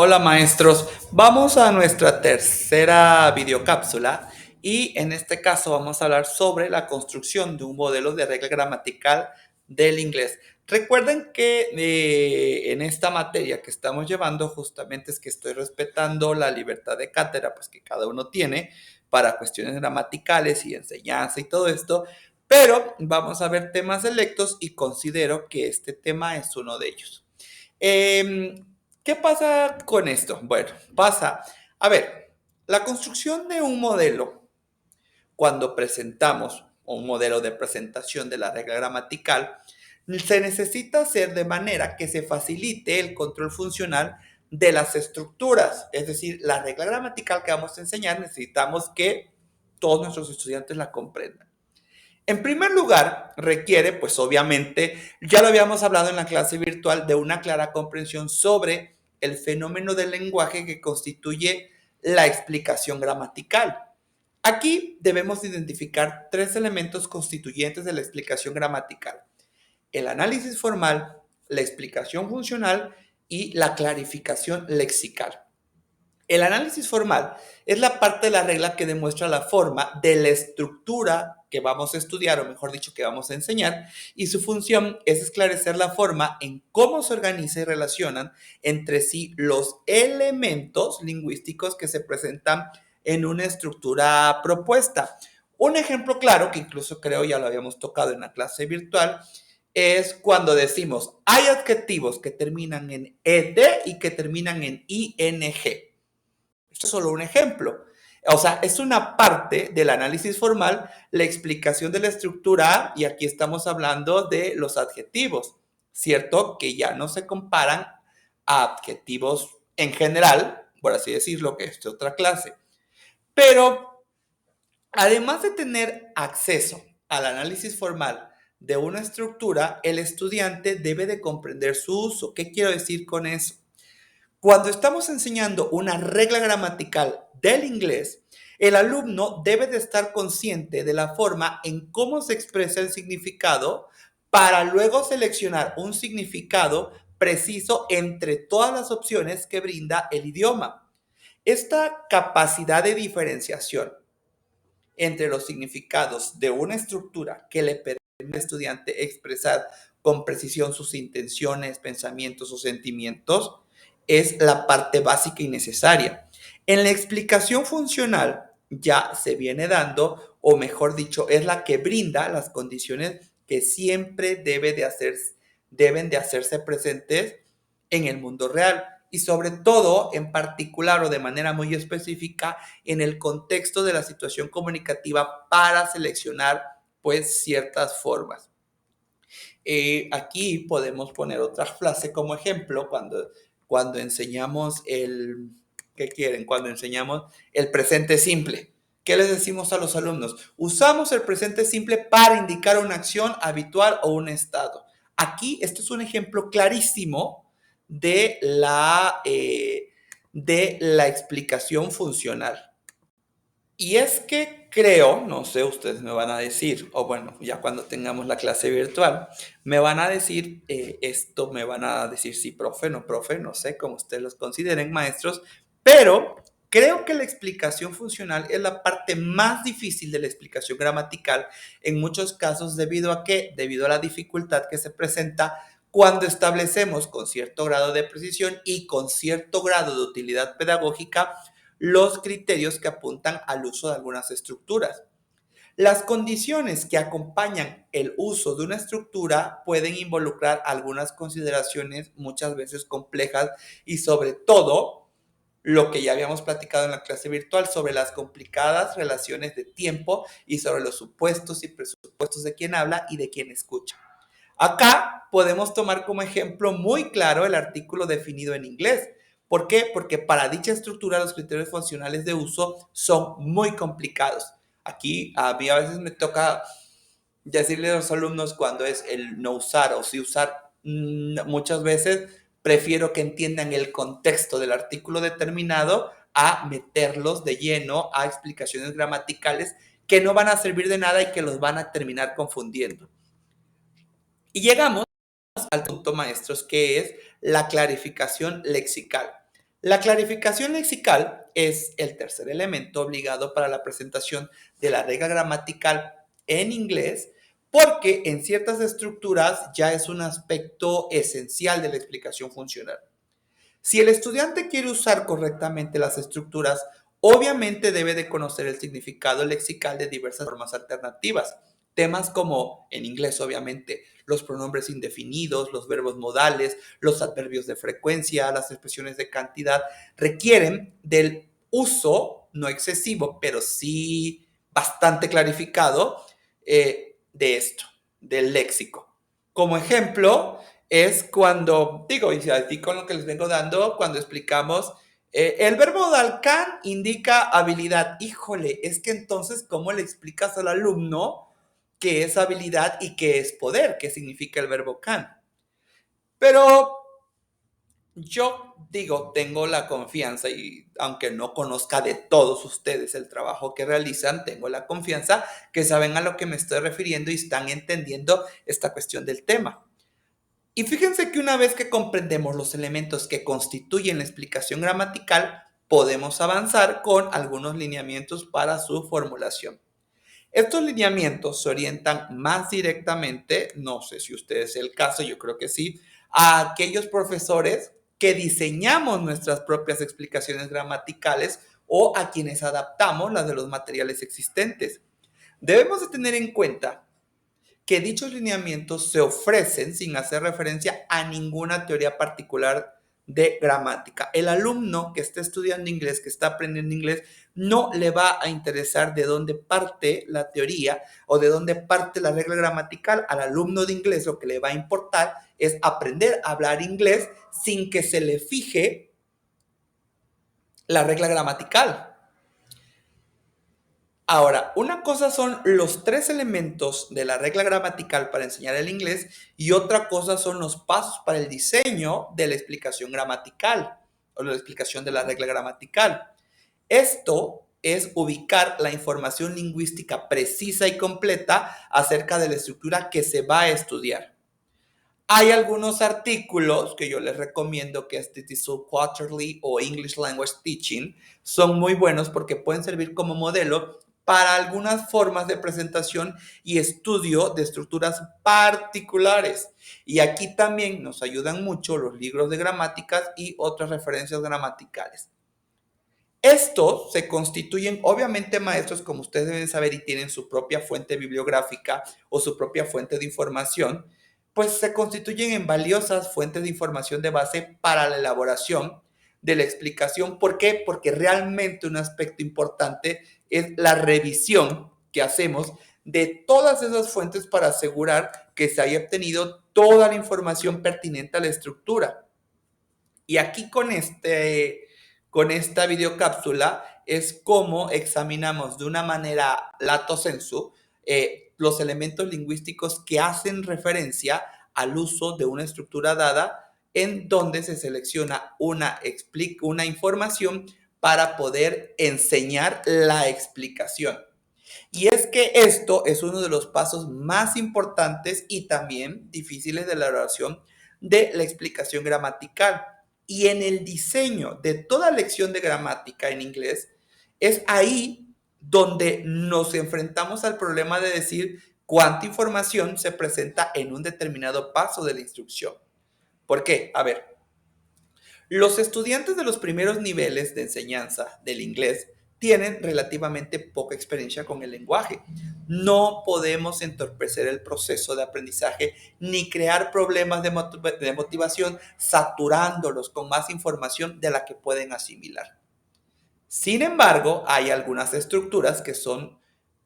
Hola maestros, vamos a nuestra tercera videocápsula y en este caso vamos a hablar sobre la construcción de un modelo de regla gramatical del inglés. Recuerden que en esta materia que estamos llevando justamente es que estoy respetando la libertad de cátedra pues que cada uno tiene para cuestiones gramaticales y enseñanza y todo esto, pero vamos a ver temas selectos y considero que este tema es uno de ellos. ¿Qué pasa con esto? Bueno, pasa, a ver, la construcción de un modelo, cuando presentamos un modelo de presentación de la regla gramatical, se necesita hacer de manera que se facilite el control funcional de las estructuras. Es decir, la regla gramatical que vamos a enseñar necesitamos que todos nuestros estudiantes la comprendan. En primer lugar, requiere, pues obviamente, ya lo habíamos hablado en la clase virtual, de una clara comprensión sobre el fenómeno del lenguaje que constituye la explicación gramatical. Aquí debemos identificar tres elementos constituyentes de la explicación gramatical: el análisis formal, la explicación funcional y la clarificación lexical. El análisis formal es la parte de la regla que demuestra la forma de la estructura que vamos a estudiar, o mejor dicho, que vamos a enseñar, y su función es esclarecer la forma en cómo se organiza y relacionan entre sí los elementos lingüísticos que se presentan en una estructura propuesta. Un ejemplo claro, que incluso creo ya lo habíamos tocado en la clase virtual, es cuando decimos hay adjetivos que terminan en ed y que terminan en ing. Esto es solo un ejemplo. O sea, es una parte del análisis formal, la explicación de la estructura, y aquí estamos hablando de los adjetivos, ¿cierto? Que ya no se comparan a adjetivos en general, por así decirlo, que es de otra clase. Pero además de tener acceso al análisis formal de una estructura, el estudiante debe de comprender su uso. ¿Qué quiero decir con eso? Cuando estamos enseñando una regla gramatical del inglés, el alumno debe de estar consciente de la forma en cómo se expresa el significado para luego seleccionar un significado preciso entre todas las opciones que brinda el idioma. Esta capacidad de diferenciación entre los significados de una estructura que le permite al estudiante expresar con precisión sus intenciones, pensamientos o sentimientos es la parte básica y necesaria. En la explicación funcional ya se viene dando, o mejor dicho, es la que brinda las condiciones que siempre deben de hacerse presentes en el mundo real y sobre todo, en particular o de manera muy específica, en el contexto de la situación comunicativa para seleccionar pues ciertas formas. Aquí podemos poner otra frase como ejemplo cuando enseñamos ¿qué quieren? Cuando enseñamos el presente simple. ¿Qué les decimos a los alumnos? Usamos el presente simple para indicar una acción habitual o un estado. Aquí, esto es un ejemplo clarísimo de la explicación funcional. Y es que creo, no sé, ustedes me van a decir, o bueno, ya cuando tengamos la clase virtual, me van a decir esto, me van a decir sí, profe, no sé cómo ustedes los consideren maestros, pero creo que la explicación funcional es la parte más difícil de la explicación gramatical en muchos casos debido a que, debido a la dificultad que se presenta cuando establecemos con cierto grado de precisión y con cierto grado de utilidad pedagógica los criterios que apuntan al uso de algunas estructuras. Las condiciones que acompañan el uso de una estructura pueden involucrar algunas consideraciones muchas veces complejas y sobre todo lo que ya habíamos platicado en la clase virtual sobre las complicadas relaciones de tiempo y sobre los supuestos y presupuestos de quien habla y de quien escucha. Acá podemos tomar como ejemplo muy claro el artículo definido en inglés. ¿Por qué? Porque para dicha estructura los criterios funcionales de uso son muy complicados. Aquí a mí a veces me toca decirle a los alumnos cuando es el no usar o sí usar. Muchas veces prefiero que entiendan el contexto del artículo determinado a meterlos de lleno a explicaciones gramaticales que no van a servir de nada y que los van a terminar confundiendo. Y llegamos al punto, maestros, que es la clarificación lexical. La clarificación lexical es el tercer elemento obligado para la presentación de la regla gramatical en inglés, porque en ciertas estructuras ya es un aspecto esencial de la explicación funcional. Si el estudiante quiere usar correctamente las estructuras, obviamente debe de conocer el significado lexical de diversas formas alternativas. Temas como, en inglés obviamente, los pronombres indefinidos, los verbos modales, los adverbios de frecuencia, las expresiones de cantidad, requieren del uso, no excesivo, pero sí bastante clarificado, de esto, del léxico. Como ejemplo, es cuando, digo, y así con lo que les vengo dando, cuando explicamos, el verbo modal can indica habilidad. Híjole, es que entonces, ¿cómo le explicas al alumno qué es habilidad y qué es poder? ¿Qué significa el verbo can? Pero yo digo, tengo la confianza y aunque no conozca de todos ustedes el trabajo que realizan, tengo la confianza que saben a lo que me estoy refiriendo y están entendiendo esta cuestión del tema. Y fíjense que una vez que comprendemos los elementos que constituyen la explicación gramatical, podemos avanzar con algunos lineamientos para su formulación. Estos lineamientos se orientan más directamente, no sé si usted es el caso, yo creo que sí, a aquellos profesores que diseñamos nuestras propias explicaciones gramaticales o a quienes adaptamos las de los materiales existentes. Debemos de tener en cuenta que dichos lineamientos se ofrecen sin hacer referencia a ninguna teoría particular de gramática. El alumno que está estudiando inglés, que está aprendiendo inglés, no le va a interesar de dónde parte la teoría o de dónde parte la regla gramatical. Al alumno de inglés lo que le va a importar es aprender a hablar inglés sin que se le fije la regla gramatical. Ahora, una cosa son los tres elementos de la regla gramatical para enseñar el inglés y otra cosa son los pasos para el diseño de la explicación gramatical o la explicación de la regla gramatical. Esto es ubicar la información lingüística precisa y completa acerca de la estructura que se va a estudiar. Hay algunos artículos que yo les recomiendo, que es TESOL Quarterly o English Language Teaching. Son muy buenos porque pueden servir como modelo para algunas formas de presentación y estudio de estructuras particulares. Y aquí también nos ayudan mucho los libros de gramáticas y otras referencias gramaticales. Estos se constituyen, obviamente, maestros, como ustedes deben saber, y tienen su propia fuente bibliográfica o su propia fuente de información, pues se constituyen en valiosas fuentes de información de base para la elaboración de la explicación. ¿Por qué? Porque realmente un aspecto importante es la revisión que hacemos de todas esas fuentes para asegurar que se haya obtenido toda la información pertinente a la estructura. Y aquí con esta videocápsula es cómo examinamos de una manera lato sensu los elementos lingüísticos que hacen referencia al uso de una estructura dada en donde se selecciona una información para poder enseñar la explicación. Y es que esto es uno de los pasos más importantes y también difíciles de la elaboración de la explicación gramatical. Y en el diseño de toda lección de gramática en inglés, es ahí donde nos enfrentamos al problema de decir cuánta información se presenta en un determinado paso de la instrucción. ¿Por qué? A ver, los estudiantes de los primeros niveles de enseñanza del inglés tienen relativamente poca experiencia con el lenguaje. No podemos entorpecer el proceso de aprendizaje ni crear problemas de motivación saturándolos con más información de la que pueden asimilar. Sin embargo, hay algunas estructuras que son,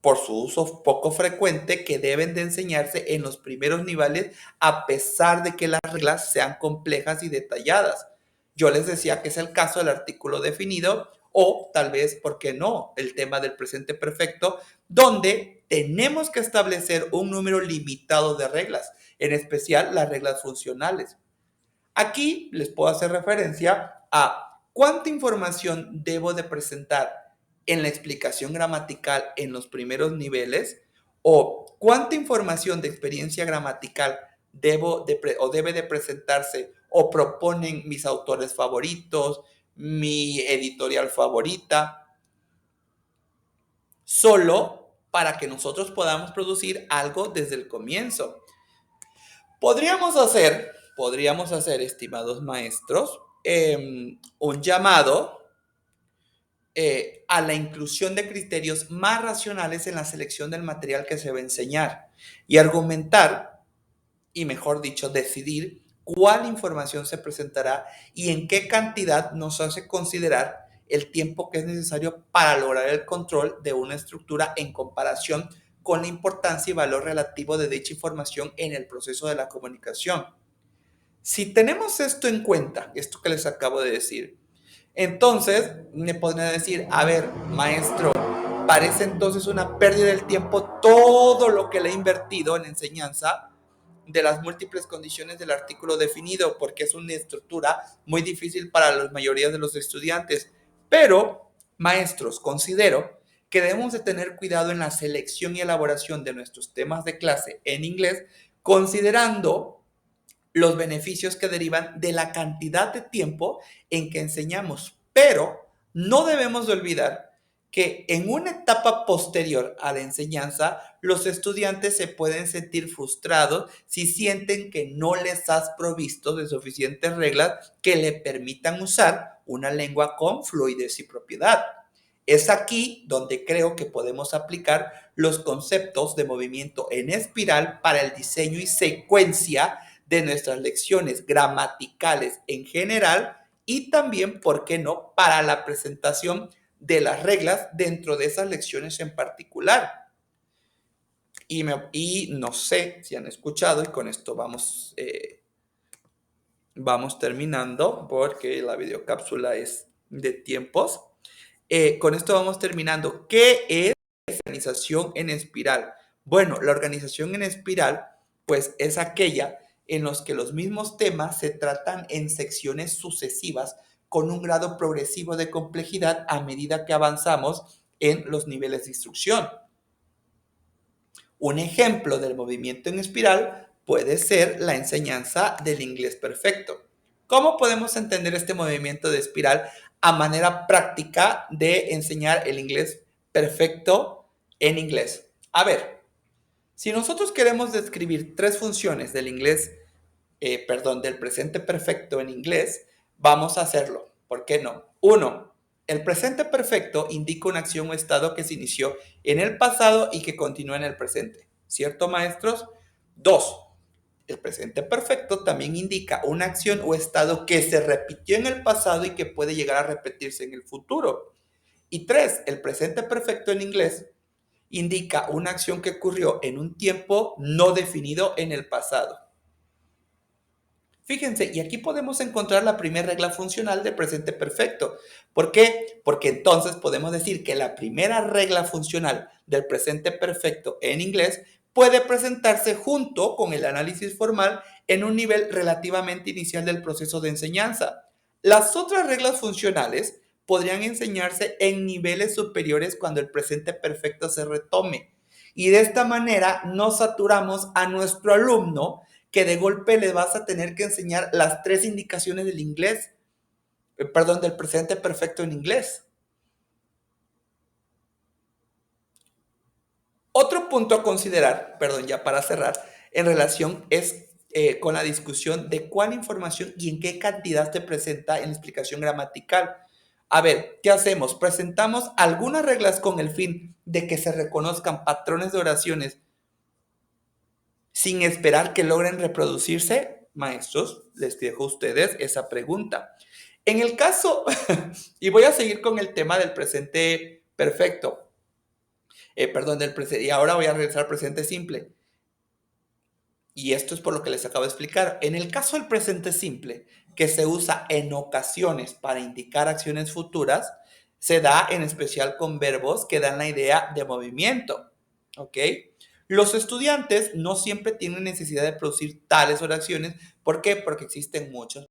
por su uso poco frecuente, que deben de enseñarse en los primeros niveles a pesar de que las reglas sean complejas y detalladas. Yo les decía que es el caso del artículo definido o tal vez, ¿por qué no?, el tema del presente perfecto, donde tenemos que establecer un número limitado de reglas, en especial las reglas funcionales. Aquí les puedo hacer referencia a cuánta información debo de presentar en la explicación gramatical en los primeros niveles o cuánta información de experiencia gramatical debe de presentarse o proponen mis autores favoritos, mi editorial favorita, solo para que nosotros podamos producir algo desde el comienzo. Podríamos hacer, estimados maestros, un llamado a la inclusión de criterios más racionales en la selección del material que se va a enseñar y argumentar, y mejor dicho, decidir cuál información se presentará y en qué cantidad nos hace considerar el tiempo que es necesario para lograr el control de una estructura en comparación con la importancia y valor relativo de dicha información en el proceso de la comunicación. Si tenemos esto en cuenta, esto que les acabo de decir, entonces me podrían decir, a ver, maestro, parece entonces una pérdida del tiempo todo lo que le he invertido en enseñanza de las múltiples condiciones del artículo definido, porque es una estructura muy difícil para la mayoría de los estudiantes. Pero, maestros, considero que debemos de tener cuidado en la selección y elaboración de nuestros temas de clase en inglés, considerando los beneficios que derivan de la cantidad de tiempo en que enseñamos. Pero no debemos de olvidar que en una etapa posterior a la enseñanza, los estudiantes se pueden sentir frustrados si sienten que no les has provisto de suficientes reglas que le permitan usar una lengua con fluidez y propiedad. Es aquí donde creo que podemos aplicar los conceptos de movimiento en espiral para el diseño y secuencia de nuestras lecciones gramaticales en general y también, ¿por qué no?, para la presentación de las reglas dentro de esas lecciones en particular. Y no sé si han escuchado, y con esto vamos terminando, porque la videocápsula es de tiempos. Con esto vamos terminando. ¿Qué es organización en espiral? Bueno, la organización en espiral, pues es aquella en los que los mismos temas se tratan en secciones sucesivas con un grado progresivo de complejidad a medida que avanzamos en los niveles de instrucción. Un ejemplo del movimiento en espiral puede ser la enseñanza del inglés perfecto. ¿Cómo podemos entender este movimiento de espiral a manera práctica de enseñar el inglés perfecto en inglés? A ver, si nosotros queremos describir tres funciones del del presente perfecto en inglés, vamos a hacerlo. ¿Por qué no? 1. El presente perfecto indica una acción o estado que se inició en el pasado y que continúa en el presente. ¿Cierto, maestros? 2. El presente perfecto también indica una acción o estado que se repitió en el pasado y que puede llegar a repetirse en el futuro. Y 3. El presente perfecto en inglés indica una acción que ocurrió en un tiempo no definido en el pasado. Fíjense, y aquí podemos encontrar la primera regla funcional del presente perfecto. ¿Por qué? Porque entonces podemos decir que la primera regla funcional del presente perfecto en inglés puede presentarse junto con el análisis formal en un nivel relativamente inicial del proceso de enseñanza. Las otras reglas funcionales podrían enseñarse en niveles superiores cuando el presente perfecto se retome. Y de esta manera no saturamos a nuestro alumno que de golpe le vas a tener que enseñar las tres indicaciones del inglés, del presente perfecto en inglés. Otro punto a considerar, ya para cerrar, en relación es con la discusión de cuál información y en qué cantidad se presenta en la explicación gramatical. A ver, ¿qué hacemos? Presentamos algunas reglas con el fin de que se reconozcan patrones de oraciones sin esperar que logren reproducirse. Maestros, les dejo a ustedes esa pregunta. En el caso, y voy a seguir con el tema del presente perfecto, y ahora voy a regresar al presente simple. Y esto es por lo que les acabo de explicar. En el caso del presente simple, que se usa en ocasiones para indicar acciones futuras, se da en especial con verbos que dan la idea de movimiento. ¿Ok? Los estudiantes no siempre tienen necesidad de producir tales oraciones. ¿Por qué? Porque existen muchos